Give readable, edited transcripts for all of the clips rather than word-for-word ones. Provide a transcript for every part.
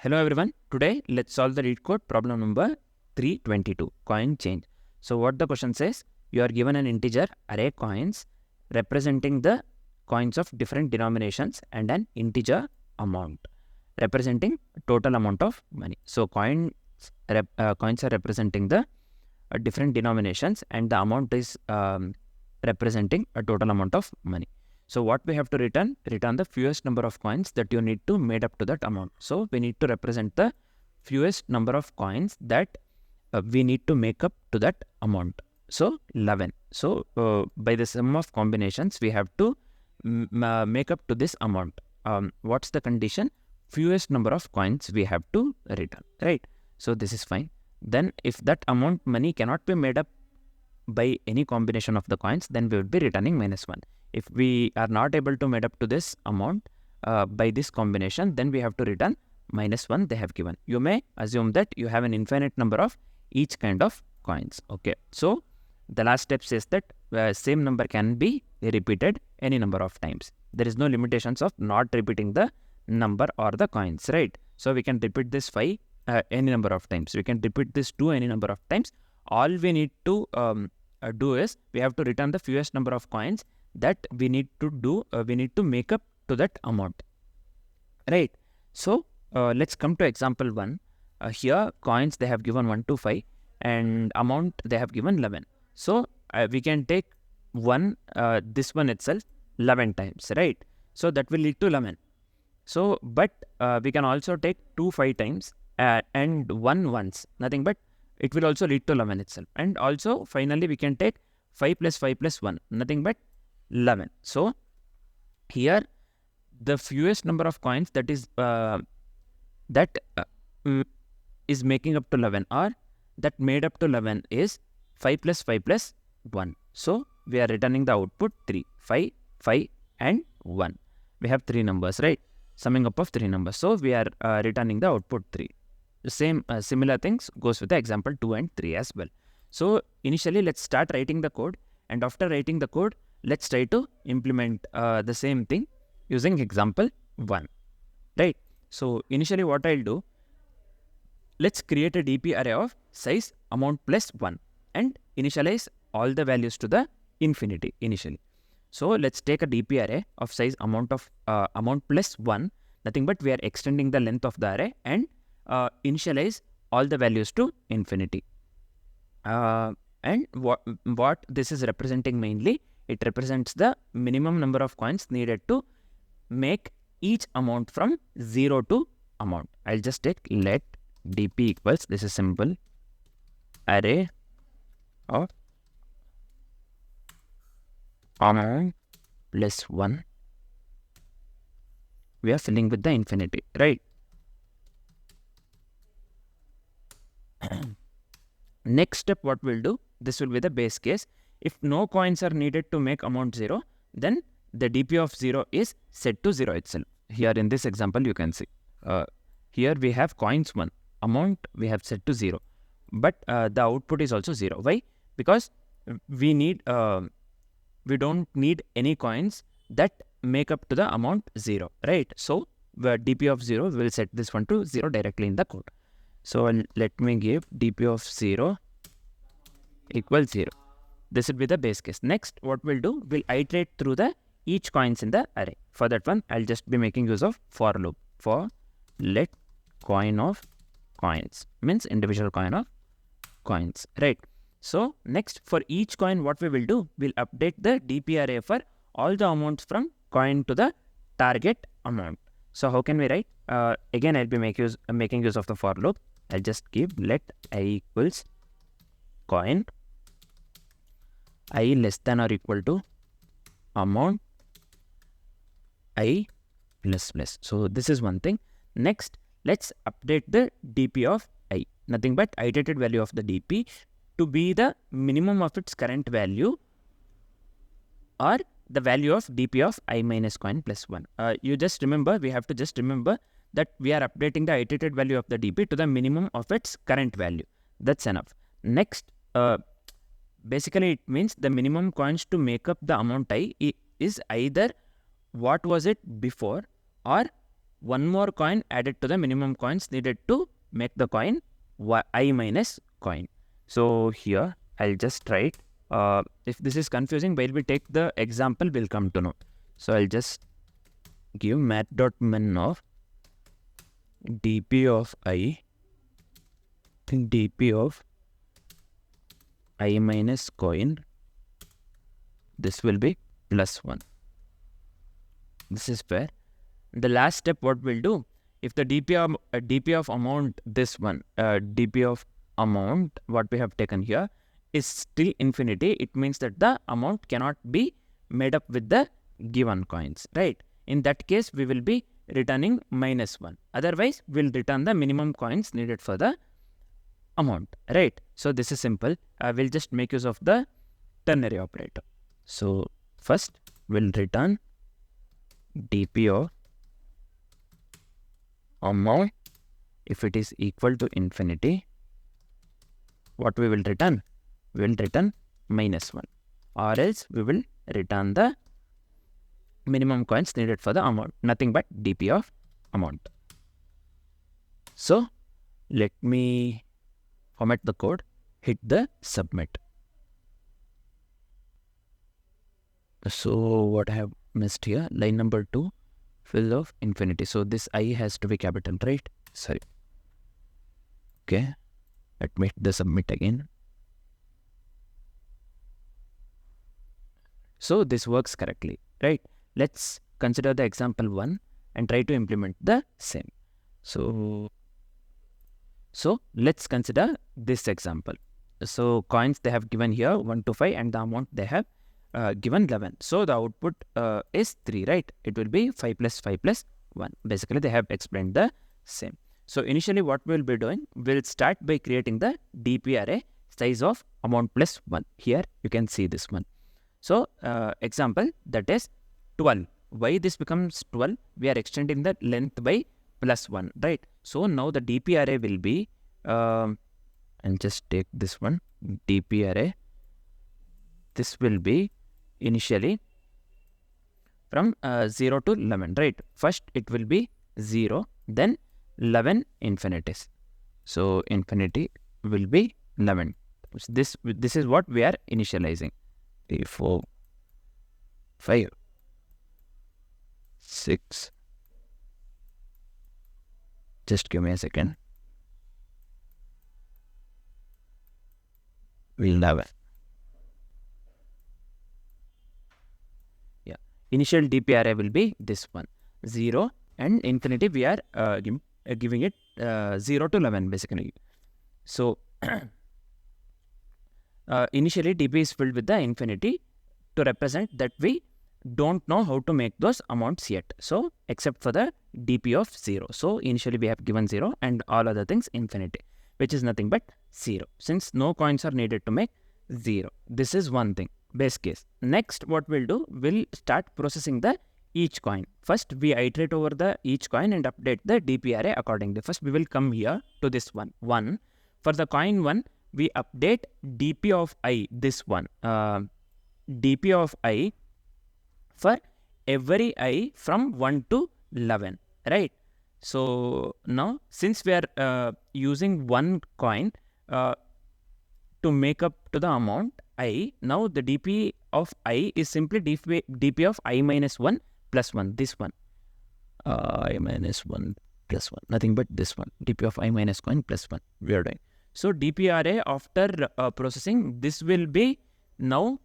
Hello everyone. Today let's solve the Leetcode problem number 322, coin change. So what the question says, you are given an integer array coins representing the coins of different denominations and an integer amount representing total amount of money. So coins are representing the different denominations and the amount is representing a total amount of money. So what we have to return the fewest number of coins that you need to made up to that amount. So we need to represent the fewest number of coins that we need to make up to that amount. So 11. So by the sum of combinations, we have to make up to this amount. What's the condition? Fewest number of coins we have to return, right? So this is fine. Then if that amount money cannot be made up by any combination of the coins, then we would be returning -1. If we are not able to made up to this amount by this combination, then we have to return -1 they have given. You may assume that you have an infinite number of each kind of coins. Okay, so the last step says that same number can be repeated any number of times. There is no limitations of not repeating the number or the coins, right? So we can repeat this 5 any number of times. We can repeat this 2 any number of times. All we need to do is we have to return the fewest number of coins that we need to do. We need to make up to that amount, right? So let's come to example 1. Here coins they have given 1 to 5 and amount they have given 11. So we can take this one itself 11 times, right? So that will lead to 11. So but we can also take 2 5 times and 1 once, nothing but it will also lead to 11 itself. And also finally we can take 5 plus 5 plus 1, nothing but 11. So here the fewest number of coins that is is making up to 11 or that made up to 11 is 5 plus 5 plus 1. So we are returning the output 3, 5, 5 and 1. We have 3 numbers, right? Summing up of 3 numbers. So we are returning the output 3. The same similar things goes with the example 2 and 3 as well. So initially let's start writing the code, and after writing the code let's try to implement the same thing using example 1, right? So initially what I'll do, let's create a DP array of size amount plus 1 and initialize all the values to the infinity initially. So let's take a DP array of size amount plus 1, nothing but we are extending the length of the array and initialize all the values to infinity. And what this is representing mainly, it represents the minimum number of coins needed to make each amount from 0 to amount. I'll just take let dp equals, this is simple, array of amount plus 1. We are filling with the infinity, right? Next step what we'll do, this will be the base case. If no coins are needed to make amount 0, then the DP of 0 is set to 0 itself. Here in this example you can see, here we have coins 1, amount we have set to 0, but the output is also 0. Why? Because we don't need any coins that make up to the amount 0, right? So the DP of 0, we will set this one to 0 directly in the code. So let me give DP of 0 equals 0. This will be the base case. Next, what we'll do, we'll iterate through the each coins in the array. For that one, I'll just be making use of for loop. For let coin of coins means individual coin of coins, right? So next, for each coin, what we will do, we'll update the DP array for all the amounts from coin to the target amount. So how can we write? Again, I'll be making use of the for loop. I'll just give let I equals coin I less than or equal to amount I plus plus. So this is one thing. Next, let's update the DP of I, nothing but iterated value of the DP to be the minimum of its current value or the value of DP of I minus coin plus 1. You just remember, we have to just remember that we are updating the iterated value of the DP to the minimum of its current value. That's enough. Next, basically it means the minimum coins to make up the amount I is either what was it before or one more coin added to the minimum coins needed to make the coin I minus coin. So here I'll just write, if this is confusing, while we take the example, we'll come to know. So I'll just give math.min of dp of I minus coin. This will be +1. This is fair. The last step, what we'll do, if the dp of amount, this one, dp of amount, what we have taken here, is still infinity, it means that the amount cannot be made up with the given coins, right? In that case, we will be returning -1. Otherwise, we'll return the minimum coins needed for the amount, right? So this is simple. We'll just make use of the ternary operator. So first, we'll return dp of amount. If it is equal to infinity, what we will return? We will return -1, or else we will return the minimum coins needed for the amount, nothing but dp of amount. So let me format the code, hit the submit. So what I have missed here, line number 2, fill of infinity. So this I has to be capital, right? Sorry. Okay, let me hit the submit again. So this works correctly, right? Let's consider the example 1 and try to implement the same. So let's consider this example. So coins they have given here 1 to 5, and the amount they have given 11. So the output is 3, right? It will be 5 plus 5 plus 1. Basically, they have explained the same. So initially what we'll be doing, we'll start by creating the dp array size of amount plus 1. Here you can see this one. So example, that is 12. Why this becomes 12? We are extending the length by +1, right? So now the dp array will be, and just take this one, dp array. This will be initially from 0 to 11, right? First it will be 0, then 11 infinities. So infinity will be 11. So this is what we are initializing. 3, 4, 5, 6. Just give me a second. 11. Yeah. Initial dp array will be this one, 0 and infinity. We are giving it 0 to 11 basically. So initially dp is filled with the infinity to represent that we don't know how to make those amounts yet. So except for the dp of 0. So initially we have given 0 and all other things infinity, which is nothing but 0. Since no coins are needed to make 0. This is one thing, base case. Next what we'll do, we'll start processing the each coin. First we iterate over the each coin and update the dp array accordingly. First we will come here to this one. For the coin 1, we update dp of I, this one. dp of I for every I from 1 to 11, right? So now since we are using one coin to make up to the amount I, now the dp of I is simply dp of I minus 1 plus 1, this one. I minus 1 plus 1, nothing but this one, dp of I minus 1 plus 1 we are doing. So dp array after processing, this will be now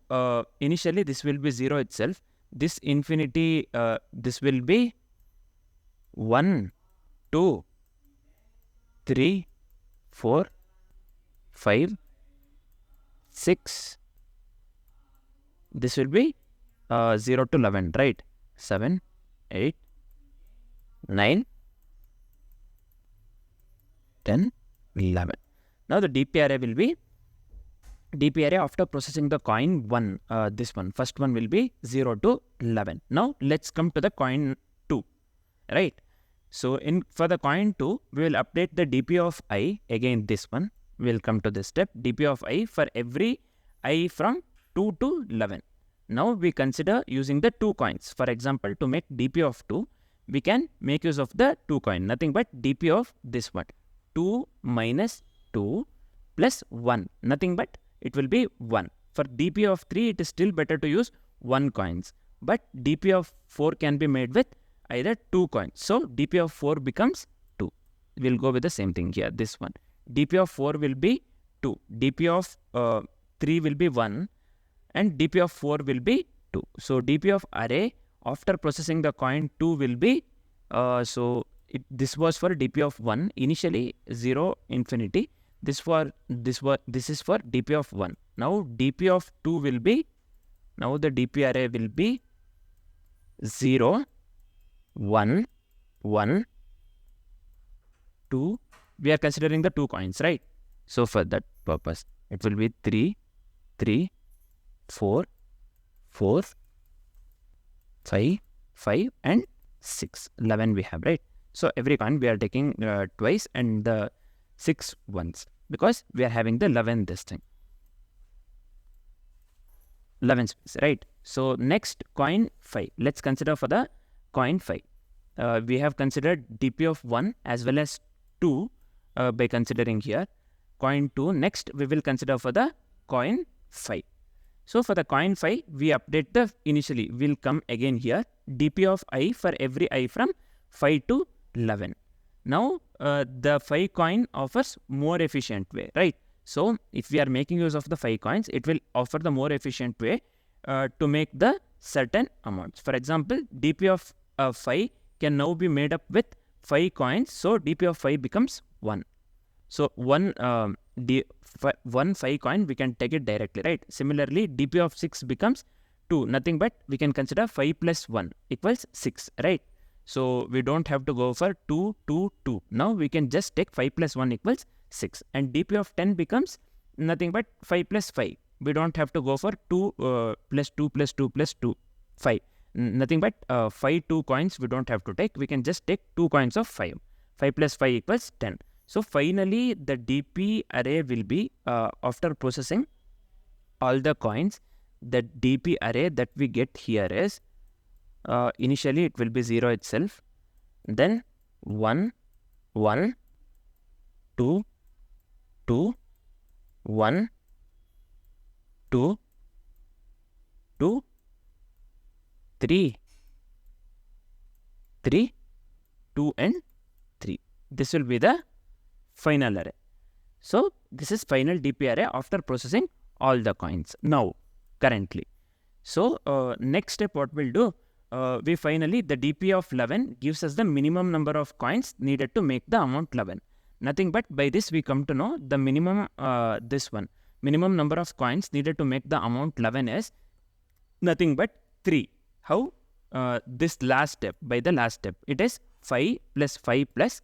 initially this will be 0 itself. This infinity, this will be 1, 2, 3, 4, 5, 6. This will be 0 to 11, right? 7, 8, 9, 10, 11. Now the dp array will be dp array after processing the coin 1, this one, first one will be 0 to 11. Now let's come to the coin 2, right? So for the coin 2, we will update the dp of I, again this one, we will come to this step, dp of I for every I from 2 to 11. Now we consider using the 2 coins. For example, to make dp of 2, we can make use of the 2 coin, nothing but dp of this one, 2 minus 2 plus 1, nothing but it will be 1. For dp of 3, it is still better to use 1 coins, but dp of 4 can be made with either 2 coins. So dp of 4 becomes 2. We'll go with the same thing here, this one. dp of 4 will be 2, dp of 3 will be 1, and dp of 4 will be 2. So dp of array after processing the coin 2 will be, this was for dp of 1, initially 0, infinity. This is for dp of 1. Now dp of 2 will be, now the dp array will be 0, 1, 1, 2. We are considering the 2 coins, right? So for that purpose, it will be 3, 3, 4, 4, 5, 5, and 6. 11 we have, right? So every coin we are taking twice, and the 6 once, because we are having the 11 this thing. 11 space, right? So next, coin 5. Let's consider for the coin 5. We have considered dp of 1 as well as 2 by considering here coin 2. Next, we will consider for the coin 5. So for the coin 5, we update the initially, will come again here, dp of I for every I from 5 to 11. Now the 5 coin offers more efficient way, right? So if we are making use of the 5 coins, it will offer the more efficient way to make the certain amounts. For example, dp of 5 can now be made up with 5 coins. So dp of 5 becomes 1. So one 5 coin, we can take it directly, right? Similarly, dp of 6 becomes 2, nothing but we can consider 5 plus 1 equals 6, right? So we don't have to go for 2, 2, 2. Now we can just take 5 plus 1 equals 6. And dp of 10 becomes nothing but 5 plus 5. We don't have to go for 2 plus 2 plus 2 plus 2, 5. Nothing but 5 2 coins we don't have to take. We can just take 2 coins of 5. 5 plus 5 equals 10. So finally, the dp array will be, after processing all the coins, the dp array that we get here is, initially it will be 0 itself, then 1, 1, 2, 2, 1, 2, 2, 3, 3, 2, and 3. This will be the final array. So this is final dp array after processing all the coins now currently. So next step, what we'll do, we finally, the dp of 11 gives us the minimum number of coins needed to make the amount 11. Nothing but by this we come to know the minimum, minimum number of coins needed to make the amount 11 is nothing but 3. How? This last step, by the last step, it is 5 plus 5 plus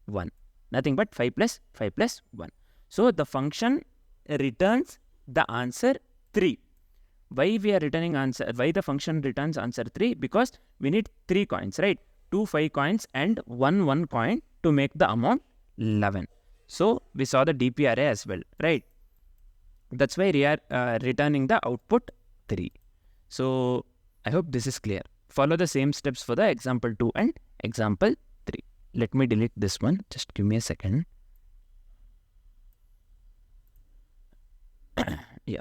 1. Nothing but 5 plus 5 plus 1. So the function returns the answer 3. Why we are returning answer? Why the function returns answer 3? Because we need 3 coins, right? 2 5 coins and 1 coin to make the amount 11. So we saw the dp array as well, right? That's why we are returning the output 3. So I hope this is clear. Follow the same steps for the example 2 and example 3. Let me delete this one. Just give me a second. Yeah.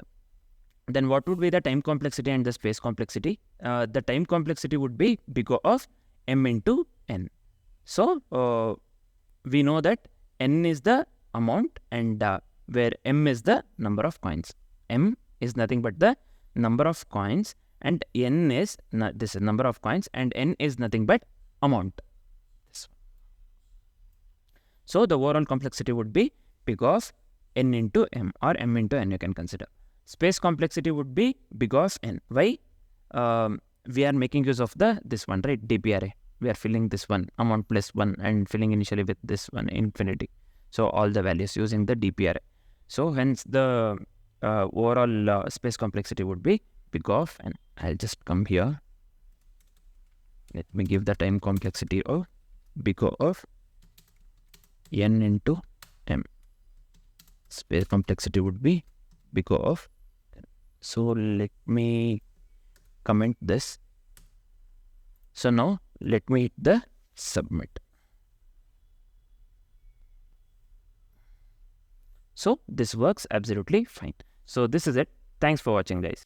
Then what would be the time complexity and the space complexity? The time complexity would be big O of m into n. So we know that n is the amount, and where m is the number of coins. M is nothing but the number of coins, and n is this is number of coins, and n is nothing but amount. So the overall complexity would be big O of n into m, or m into n you can consider. Space complexity would be big O of n. Why? We are making use of this one, right? dp array. We are filling this one, amount plus 1, and filling initially with this one, infinity. So all the values using the dp array. So hence the overall space complexity would be big O of n. I'll just come here. Let me give the time complexity of big O of n into m. Space complexity would be big O of n. So let me comment this. So now Let me hit the submit. So this works absolutely fine. So this is it. Thanks for watching, guys.